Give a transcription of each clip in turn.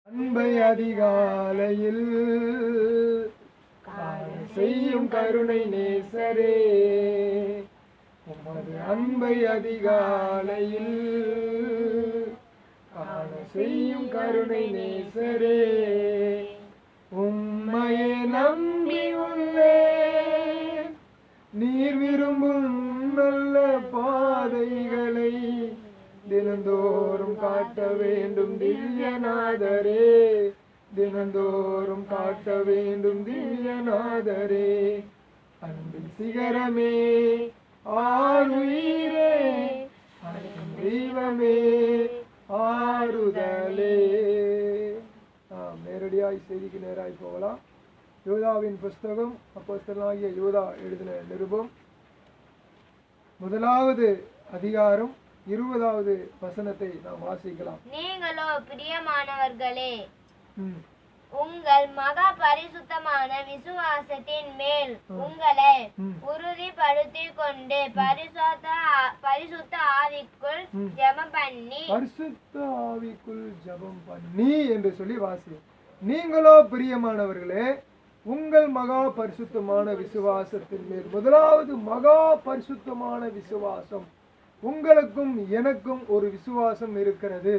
அன்பை அதிகாலையில் செய்யும் கருணை நேசரே, உமது அன்பை அதிகாலையில் காண செய்யும் கருணை நேசரே, உம்மையே நம்பி உள்ளேன், நீர் விரும்பும் நல்ல பாதைகளை தினந்தோறும் காட்ட வேண்டும் திவ்யநாதரே, தினந்தோறும் காட்ட வேண்டும் திவ்யநாதரே, அன்பின் சிகரமே ஆருயிரே, அன்பின் தெய்வமே ஆறுதலே. நாம் நேரடியாய் செய்திக்கு நேராய் போகலாம். யோதாவின் புஸ்தகம், அப்போஸ்தலனாகிய யோதா எழுதின நிருபம், முதலாவது அதிகாரம் 20வது வசனத்தை நாம் வாசிக்கலாம். நீங்களோ பிரியமானவர்களே, உங்கள் மகா பரிசுத்தமான விசுவாசத்தின் மேல் உங்களை உறுதிப்படுத்திக் கொண்டு பரிசுத்த ஆவிக்குள் ஜெபம் பண்ணி, பரிசுத்த ஆவிக்குள் ஜெபம் பண்ணி என்று சொல்லி வாசி. நீங்களோ பிரியமானவர்களே, உங்கள் மகா பரிசுத்தமான விசுவாசத்தின் மேல், முதலாவது மகா பரிசுத்தமான விசுவாசம். உங்களுக்கும் எனக்கும் ஒரு விசுவாசம் இருக்கிறது.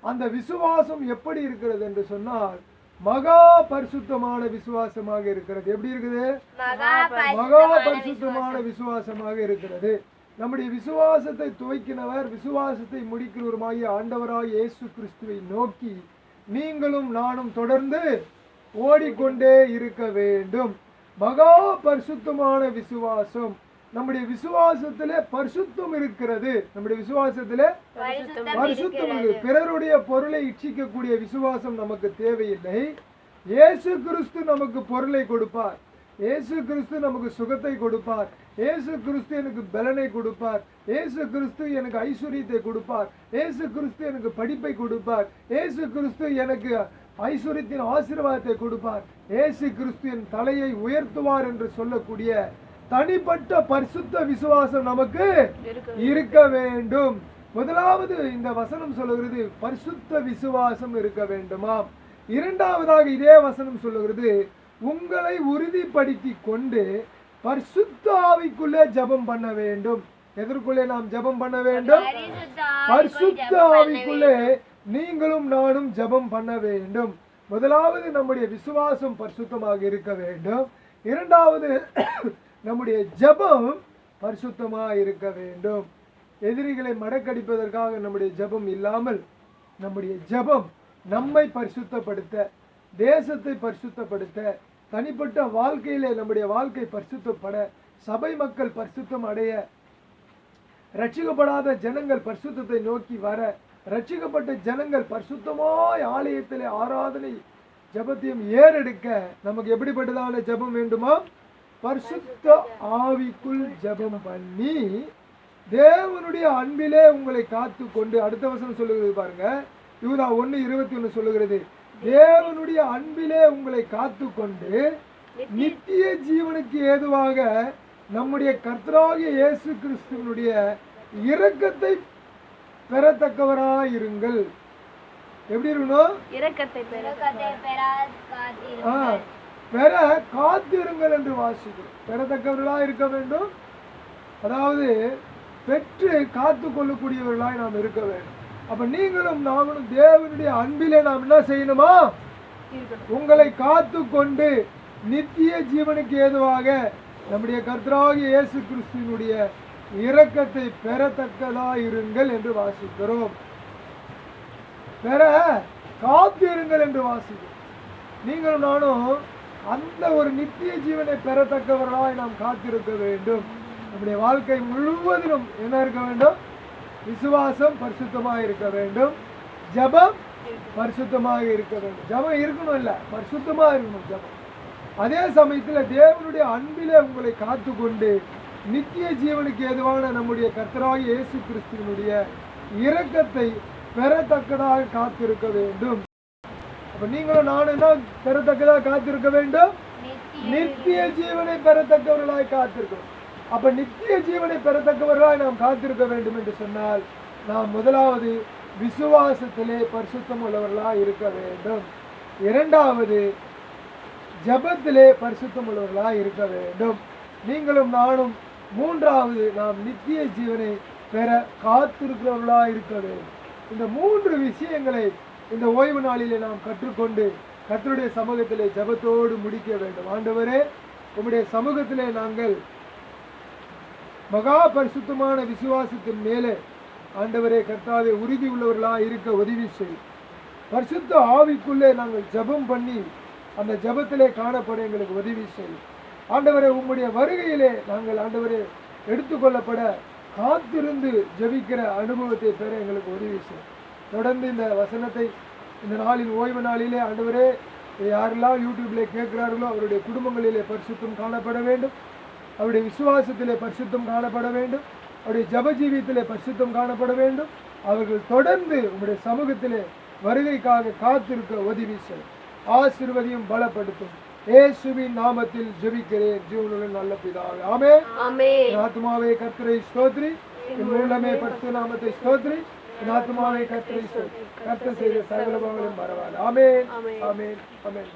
அந்த விசுவாசம் எப்படி இருக்கிறது என்று சொன்னால் மகா பரிசுத்தமான விசுவாசமாக இருக்கிறது. எப்படி இருக்குது? மகா பரிசுத்தமான விசுவாசமாக இருக்கிறது. நம்முடைய விசுவாசத்தை துவக்கினவர், விசுவாசத்தை முடிக்கிறவருமாகிய ஆண்டவராய் இயேசு கிறிஸ்துவை நோக்கி நீங்களும் நானும் தொடர்ந்து ஓடிக்கொண்டே இருக்க வேண்டும். மகா பரிசுத்தமான விசுவாசம். நம்முடைய விசுவாசத்திலே பரிசுத்தம் இருக்கிறது. நம்முடைய விசுவாசத்திலே பரிசுத்தம் இருக்கு. பிறருடைய பொருளை இச்சிக்கக்கூடிய விசுவாசம் நமக்கு தேவையில்லை. இயேசு கிறிஸ்து நமக்கு பொருளை கொடுப்பார், இயேசு கிறிஸ்து நமக்கு சுகத்தை கொடுப்பார், இயேசு கிறிஸ்து எனக்கு பலனை கொடுப்பார், இயேசு கிறிஸ்து எனக்கு ஐஸ்வர்யத்தை கொடுப்பார், இயேசு கிறிஸ்து எனக்கு படிப்பை கொடுப்பார், இயேசு கிறிஸ்து எனக்கு ஐஸ்வர்யத்தின் ஆசீர்வாதத்தை கொடுப்பார், இயேசு கிறிஸ்து என் தலையை உயர்த்துவார் என்று சொல்லக்கூடிய தனிப்பட்ட பரிசுத்த விசுவாசம் நமக்கு இருக்க வேண்டும். முதலாவது இந்த வசனம் சொல்லுகிறது பரிசுத்த விசுவாசம் இருக்க வேண்டுமா. இரண்டாவதாக இதே வசனம் சொல்லுகிறது உங்களை உறுதிப்படுத்தி கொண்டு பரிசுத்த ஆவிக்குள்ளே ஜெபம் பண்ண வேண்டும். எதற்குள்ளே நாம் ஜெபம் பண்ண வேண்டும்? பரிசுத்த ஆவிக்குள்ளே நீங்களும் நானும் ஜெபம் பண்ண வேண்டும். முதலாவது நம்முடைய விசுவாசம் பரிசுத்தமாக இருக்க வேண்டும். இரண்டாவது நம்முடைய ஜெபம் பரிசுத்தமாக இருக்க வேண்டும். எதிரிகளை மடக்கடிப்பதற்காக நம்முடைய ஜெபம் இல்லாமல் நம்முடைய ஜெபம் நம்மை பரிசுத்தப்படுத்த, தேசத்தை பரிசுத்தப்படுத்த, தனிப்பட்ட வாழ்க்கையிலே நம்முடைய வாழ்க்கை பரிசுத்தப்பட, சபை மக்கள் பரிசுத்தம் அடைய, ரட்சிக்கப்படாத ஜனங்கள் பரிசுத்தத்தை நோக்கி வர, ரட்சிக்கப்பட்ட ஜனங்கள் பரிசுத்தமாய் ஆலயத்திலே ஆராதனை ஜெபத்தையும் ஏறெடுக்க நமக்கு எப்படிப்பட்டதான ஜெபம் வேண்டுமா? பரிசுத்த ஆவிக்குள் ஜெபம் பண்ணி தேவனுடைய அன்பிலே உங்களை காத்து கொண்டு. அடுத்த வசனம் சொல்லுகிறது பாருங்க, யூதா 1:21 சொல்லுகிறது, தேவனுடைய அன்பிலே உங்களை காத்து கொண்டு நித்திய ஜீவனுக்கு ஏதுவாக நம்முடைய கர்த்தராகிய இயேசு கிறிஸ்துவினுடைய இரக்கத்தை பெறத்தக்கவராயிருங்கள். எப்படி இருக்கணும்? இரக்கத்தை பெற காத்திருங்கள் என்று வாசிக்கிறோம். பெறத்தக்கவர்களாய் இருக்க வேண்டும். அதாவது பெற்று காத்து கொள்ளக்கூடியவர்களாய் நாம் இருக்க வேண்டும். அப்ப நீங்களும் நாங்களும் தேவனுடைய அன்பிலே நாம் என்ன செய்யணுமா? உங்களை காத்து கொண்டு நித்திய ஜீவனுக்கு ஏதுவாக நம்முடைய கர்த்தராகிய இயேசு கிறிஸ்துவினுடைய இரக்கத்தை பெறத்தக்கதாயிருங்கள் என்று வாசிக்கிறோம். பெற காத்திருங்கள் என்று வாசிக்கிறோம். நீங்களும் நானும் அந்த ஒரு நித்திய ஜீவனை பெறத்தக்கவர்களாய் நாம் காத்திருக்க வேண்டும். நம்முடைய வாழ்க்கை முழுவதிலும் என்ன இருக்க வேண்டும்? விசுவாசம் பரிசுத்தமாக இருக்க வேண்டும், ஜெபம் பரிசுத்தமாக இருக்க வேண்டும். ஜெபம் இருக்கணும் இல்ல, பரிசுத்தமாக இருக்கணும் ஜெபம். அதே சமயத்தில் தேவனுடைய அன்பிலே உங்களை காத்து கொண்டு நித்திய ஜீவனுக்கு ஏதுவான நம்முடைய கர்த்தராகிய இயேசு கிறிஸ்துவினுடைய இரக்கத்தை பெறத்தக்கதாக காத்திருக்க வேண்டும். அப்ப நீங்களும் நானும் என்ன பெறத்தக்கதாக காத்திருக்க வேண்டும்? நித்திய ஜீவனை பெறத்தக்கவர்களாய் காத்திருக்கணும். அப்ப நித்திய ஜீவனை பெறத்தக்கவர்களாய் நாம் காத்திருக்க வேண்டும் என்று சொன்னால் நாம் முதலாவது விசுவாசத்திலே பரிசுத்தம் உள்ளவர்களாய் இருக்க வேண்டும். இரண்டாவது, ஜெபத்திலே பரிசுத்தம் உள்ளவர்களாய் இருக்க வேண்டும். நீங்களும் நானும் மூன்றாவது, நாம் நித்திய ஜீவனை பெற காத்திருக்கிறவர்களாய் இருக்க வேண்டும். இந்த 3 விஷயங்களை இந்த ஓய்வு நாளிலே நாம் கற்றுக்கொண்டு கர்த்தருடைய சமூகத்திலே ஜெபத்தோடு முடிக்க வேண்டும். ஆண்டவரே, உம்முடைய சமூகத்திலே நாங்கள் மகா பரிசுத்தமான விசுவாசத்தின் மேலே ஆண்டவரே கர்த்தாவே உறுதி உள்ளவர்களாக இருக்க உதவி செய்யும். பரிசுத்த ஆவிக்குள்ளே நாங்கள் ஜெபம் பண்ணி அந்த ஜெபத்திலே காணப்பட எங்களுக்கு உதவி செய்யும். ஆண்டவரே, உம்முடைய வருகையிலே நாங்கள் ஆண்டவரே எடுத்துக்கொள்ளப்பட காத்திருந்து ஜெபிக்கிற அனுபவத்தை பெற எங்களுக்கு உதவி செய்யும். தொடர்ந்து இந்த வசனத்தை இந்த நாளின் ஓய்வு நாளிலே ஆண்டவரே யாரெல்லாம் யூடியூப்ல கேட்கிறார்களோ அவருடைய குடும்பங்களிலே பரிசுத்தம் காணப்பட வேண்டும். அவருடைய விசுவாசத்திலே பரிசுத்தம் காணப்பட வேண்டும். அவருடைய ஜெப ஜீவியத்திலே பரிசுத்தம் காணப்பட வேண்டும். அவர்கள் தொடர்ந்து உங்களுடைய சமூகத்திலே வருகைக்காக காத்திருக்க உதவி செய்யும். ஆசீர்வதியும் பலப்படுத்தும். இயேசுவின் நாமத்தில் ஜெபிக்கிறேன் ஜீவனுள்ள நல்ல பிதாவே, ஆமென். ஆமென். ஆத்மாவே கர்த்தரை ஸ்தோத்திரி, என் உள்ளமே பரிசுத்த நாமத்தை ஸ்தோத்திரி, என் ஆத்மாவே கர்த்தரை ஸ்தோத்திரி. கர்த்தர் செய்த சகல பாவங்களையும் மறவாது. ஆமென், ஆமென், ஆமென்.